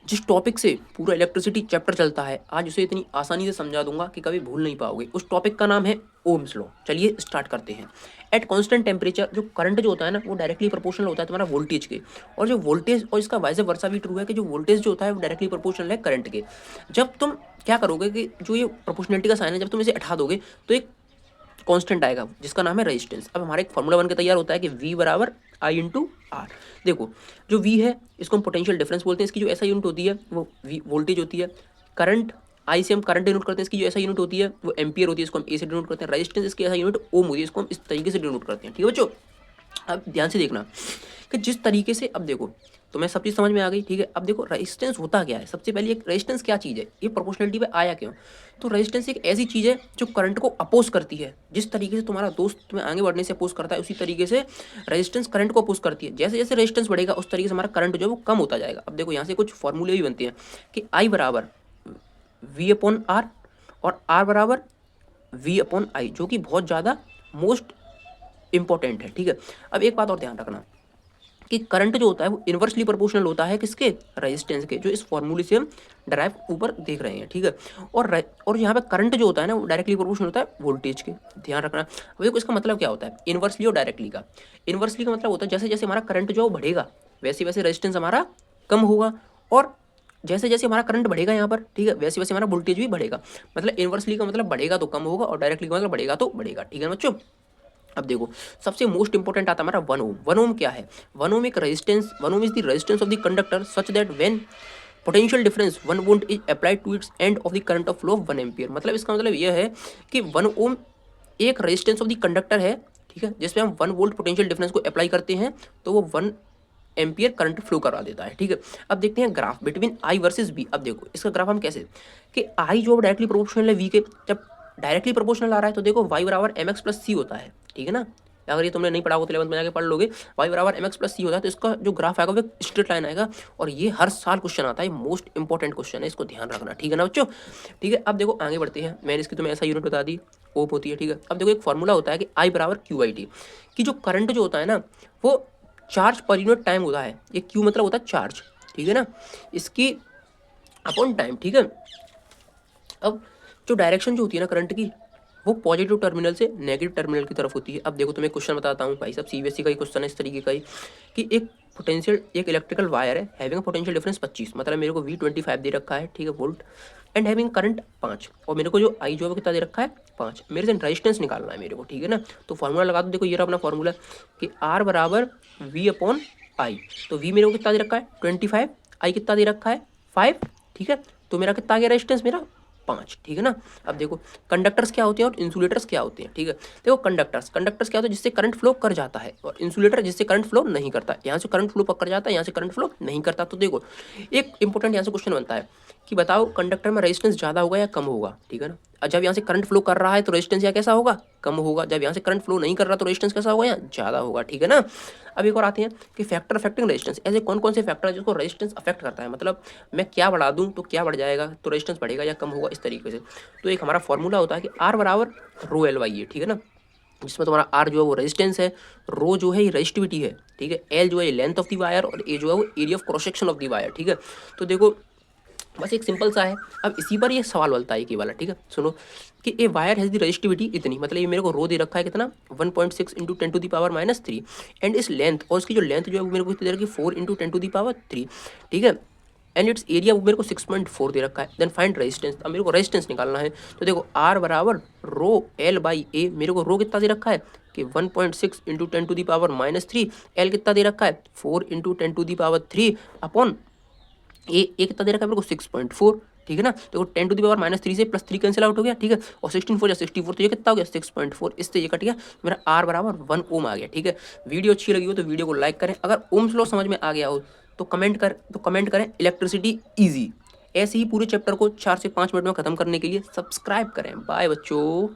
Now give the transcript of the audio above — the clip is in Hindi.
जिस टॉपिक से पूरा इलेक्ट्रिसिटी चैप्टर चलता है, आज उसे इतनी आसानी से समझा दूंगा कि कभी भूल नहीं पाओगे। उस टॉपिक का नाम है ओम्स लॉ। चलिए स्टार्ट करते हैं। एट कांस्टेंट टेम्परेचर जो करंट जो होता है ना, वो डायरेक्टली प्रोपोर्शनल होता है तुम्हारा वोल्टेज के। और जो वोल्टेज, और इसका वाइस वर्सा भी ट्रू है कि जो वोल्टेज जो होता है वो डायरेक्टली प्रोपोर्शनल है करंट के। जब तुम क्या करोगे कि जो ये प्रोपोर्शनलिटी का साइन है, जब तुम इसे हटा दोगे तो एक कांस्टेंट आएगा जिसका नाम है रेजिस्टेंस। अब हमारा एक फॉर्मूला बन के तैयार होता है कि V बराबर आई इंटू आर। देखो जो V है इसको हम पोटेंशियल डिफरेंस बोलते हैं। इसकी जो ऐसा यूनिट होती है वो V वोल्टेज होती है। करंट आई से हम करंट डिनोट करते हैं, इसकी जो ऐसा यूनिट होती है वो एम्पियर होती है, इसको हम ए से डिनोट करते हैं। रेजिस्टेंस इसकी ऐसा यूनिट ओम होती है, इसको हम इस तरीके से डिनोट करते हैं। ठीक है बच्चों, अब ध्यान से देखना कि जिस तरीके से, अब देखो तुम्हें सब चीज़ समझ में आ गई। ठीक है, अब देखो रेजिस्टेंस होता क्या है। सबसे पहले एक रेजिस्टेंस क्या चीज़ है, ये प्रोपोर्शनलिटी पे आया क्यों। तो रेजिस्टेंस एक ऐसी चीज़ है जो करंट को अपोज करती है। जिस तरीके से तुम्हारा दोस्त तुम्हें आगे बढ़ने से अपोज करता है, उसी तरीके से रेजिस्टेंस करंट को अपोज करती है। जैसे जैसे रेजिस्टेंस बढ़ेगा उस तरीके से हमारा करंट जो है वो कम होता जाएगा। अब देखो यहाँ से कुछ फॉर्मूले भी बनते हैं कि आई बराबर V अपॉन आर और आर बराबर V अपॉन आई, जो कि बहुत ज़्यादा मोस्ट इंपॉर्टेंट है। ठीक है, अब एक बात और ध्यान रखना कि करंट जो होता है वो इन्वर्सली प्रोपोर्शनल होता है किसके, रेजिस्टेंस के, जो इस फॉर्मूले से हम डराइव ऊपर देख रहे हैं। ठीक है, और यहाँ पे करंट जो होता है ना वो डायरेक्टली प्रोपोर्शनल होता है वोल्टेज के। ध्यान रखना। अब देखो इसका मतलब क्या होता है इन्वर्सली और डायरेक्टली का। इन्वर्सली का मतलब होता है जैसे जैसे हमारा करंट जो बढ़ेगा वैसे वैसे रेजिस्टेंस हमारा कम होगा, और जैसे जैसे हमारा करंट बढ़ेगा यहाँ पर, ठीक है, वैसे वैसे हमारा वोल्टेज भी बढ़ेगा। मतलब इन्वर्सली का मतलब बढ़ेगा तो कम होगा, और डायरेक्टली का मतलब बढ़ेगा तो बढ़ेगा। ठीक है बच्चों, अब देखो सबसे मोस्ट इंपॉर्टेंट आता है हमारा 1 ओम। 1 ओम क्या है, 1 ओम एक resistance, 1 ohm is the resistance of the conductor such that when potential difference 1 volt is applied to its end of the current of flow of 1 ampere. मतलब इसका मतलब यह है कि 1 ओम एक रेजिस्टेंस ऑफ द कंडक्टर है, ठीक है, जिसमें हम 1 वोल्ट पोटेंशियल डिफरेंस को अप्लाई करते हैं तो वो 1 एम्पियर करंट फ्लो करा देता है। ठीक है, अब देखते हैं graph between I versus B. अब देखो इसका ग्राफ हम कैसे, कि आई जो डायरेक्टली प्रोपोर्शनल है वी के, जब डायरेक्टली प्रोपोर्शनल आ रहा है तो देखो y बराबर एम एक्स प्लस सी होता है। ठीक है ना, अगर ये तुमने नहीं पढ़ा हो तो 11th में जाके पढ़ लोगे। y बराबर एम एक्स प्लस सी होता है, तो इसका जो ग्राफ आएगा वो स्ट्रेट लाइन आएगा। और ये हर साल क्वेश्चन आता है, मोस्ट इंपॉर्टेंट क्वेश्चन है, इसको ध्यान रखना। ठीक है ना बच्चों, ठीक है, अब देखो आगे बढ़ते हैं। मैंने इसकी तुम्हें ऐसा यूनिट बता दी, ओप होती है। ठीक है, अब देखो एक फॉर्मूला होता है कि आई बराबर क्यू आई टी, कि जो करंट जो होता है ना वो चार्ज पर यूनिट टाइम होता है। ये क्यू मतलब होता है चार्ज, ठीक है ना, इसकी अपॉन टाइम। ठीक है, अब जो डायरेक्शन जो होती है ना करंट की, वो पॉजिटिव टर्मिनल से नेगेटिव टर्मिनल की तरफ होती है। अब देखो तुम्हें क्वेश्चन बताता हूँ भाई साहब, सीबीएसई का ही क्वेश्चन है इस तरीके का ही, कि एक इलेक्ट्रिकल वायर है हैविंग पोटेंशियल डिफरेंस 25, मतलब मेरे को V25 दे रखा है, ठीक है, वोल्ट, एंड हैविंग करंट 5, और मेरे को जो आई जो है वो कितना दे रखा है 5। मेरे से रेजिस्टेंस निकालना है मेरे को। ठीक है ना, तो फॉर्मूला लगा दो। देखो ये रहा अपना फॉर्मूला कि R बराबर V अपॉन आई। तो V मेरे को कितना दे रखा है 25, आई कितना दे रखा है 5। ठीक है, तो मेरा कितना आ गया रेजिस्टेंस मेरा 5। ठीक है ना, अब देखो कंडक्टर्स क्या होते हैं और इंसुलेटर्स क्या होते हैं। ठीक है, देखो कंडक्टर्स क्या होता है, जिससे करंट फ्लो कर जाता है, और इंसुलेटर जिससे करंट फ्लो नहीं करता। यहाँ से करंट फ्लो कर जाता है, यहाँ से करंट फ्लो नहीं करता। तो देखो एक इंपॉर्टेंट यहाँ से क्वेश्चन बनता है कि बताओ कंडक्टर में रेजिस्टेंस ज़्यादा होगा या कम होगा। ठीक है ना, और जब यहाँ से करंट फ्लो कर रहा है तो रेजिस्टेंस यहाँ कैसा होगा, कम होगा। जब यहाँ से करंट फ्लो नहीं कर रहा तो रेजिस्टेंस कैसा होगा, यहाँ ज़्यादा होगा। ठीक है ना, अब एक और आते हैं कि फैक्टर अफेक्टिंग रेजिस्टेंस। ऐसे कौन कौन से फैक्टर है जिसको रेजिस्टेंस अफेक्ट करता है, मतलब मैं क्या बढ़ा दूं तो क्या बढ़ जाएगा, तो रेजिस्टेंस बढ़ेगा या कम होगा, इस तरीके से। तो एक हमारा फॉर्मूला होता है कि R बराबर रो एल वाई है। ठीक है ना, जिसमें तुम्हारा R जो है वो रेजिस्टेंस है, रो जो है ये रेजिस्टिविटी है, ठीक है, L जो है लेंथ ऑफ द वायर, और A जो है वो area of cross section of the wire. ठीक है, तो देखो बस एक सिंपल सा है। अब इसी पर ये सवाल बनता है कि वाला, ठीक है, सुनो, कि a wire has the resistivity इतनी, मतलब ये मेरे को रो दे रखा है कितना 1.6 इंटू 10⁻³ एंड इस लेंथ, और इसकी जो लेंथ जो है वो मेरे को कितनी दे रखी है 4 इंटू 10⁻3। ठीक है, एंड इट्स एरिया वो मेरे को 6.4 दे रखा है। देन फाइंड रेजिस्टेंस, अब मेरे को रेजिस्टेंस निकालना है। तो देखो R बराबर रो एल बाई ए, मेरे को रो कितना दे रखा है कि 1.6 इंटू 10⁻³ एल कितना दे रखा है 4 इंटू 10⁻3 अपॉन ए कितना दे रखा है मेरे को 6.4। ठीक है ना, तो 10⁻³ से +3 कैंसिल आउट हो गया। ठीक है, और 16 4 64, तो ये कितना हो गया 6.4, इससे ये कट गया, मेरा R बराबर 1 ओम आ गया। ठीक है, वीडियो अच्छी लगी हो तो वीडियो को लाइक करें, अगर ओम्स लॉ समझ में आ गया हो तो कमेंट करें इलेक्ट्रिसिटी ईजी। ऐसे ही पूरे चैप्टर को 4 से 5 मिनट में खत्म करने के लिए सब्सक्राइब करें। बाय बच्चों।